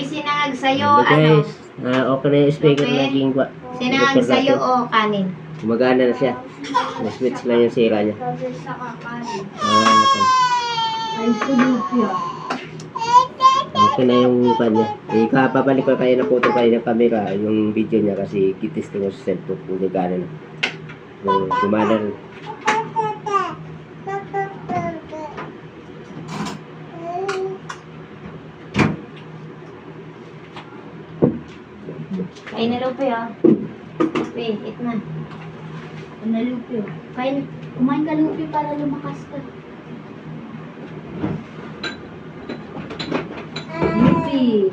Sinangag sa'yo, Guys, okay na yung speaker Okay. naging Sinangag sa'yo o kanin? gumagana na siya. Na-switch lang yung sira niya. Ay, sulupya. Okay na yung kanya. Ikapabalik ko kayo na photo kayo ng camera, yung video niya kasi kitis ko sa cellphone kung gagana na. Gumana rin. Kain na Lupi, oh. Lupi, eat na. Ano Lupi, oh. Kain, kumain ka Lupi para lumakas ka. Lupi.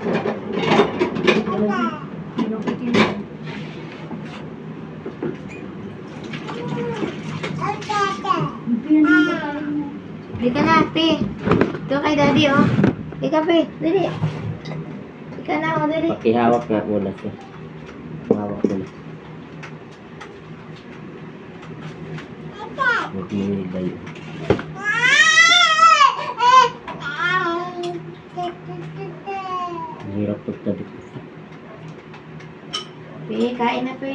Di ka na, Pi. Ito kay Daddy, oh. Di ka, Pi. Dali. Di ka na, oh, dali. Pakihawak nga muna siya. Hawak muna. Huwag mo nilay. Hirap pagtabi ko. Pi, kain na, Pi.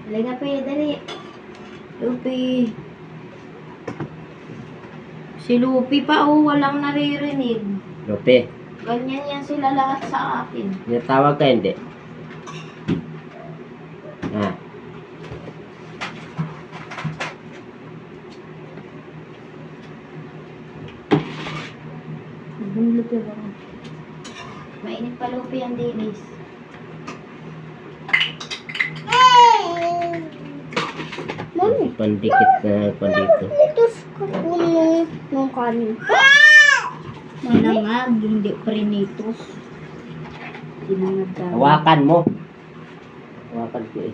Halika, Pi, dali. Lupi. Si Lupi pa, oh, walang naririnig. Lope, Ganyan yan sila lahat sa akin. natawag ka hindi? Ah, Lupi ba? Mainit pa Lupi ang dilis. pandikit na pandito. Litos ko kunin ng kanin. Manangag, hindi prinitos. Sinangag ka. Hawakan mo. Hawakan ko eh.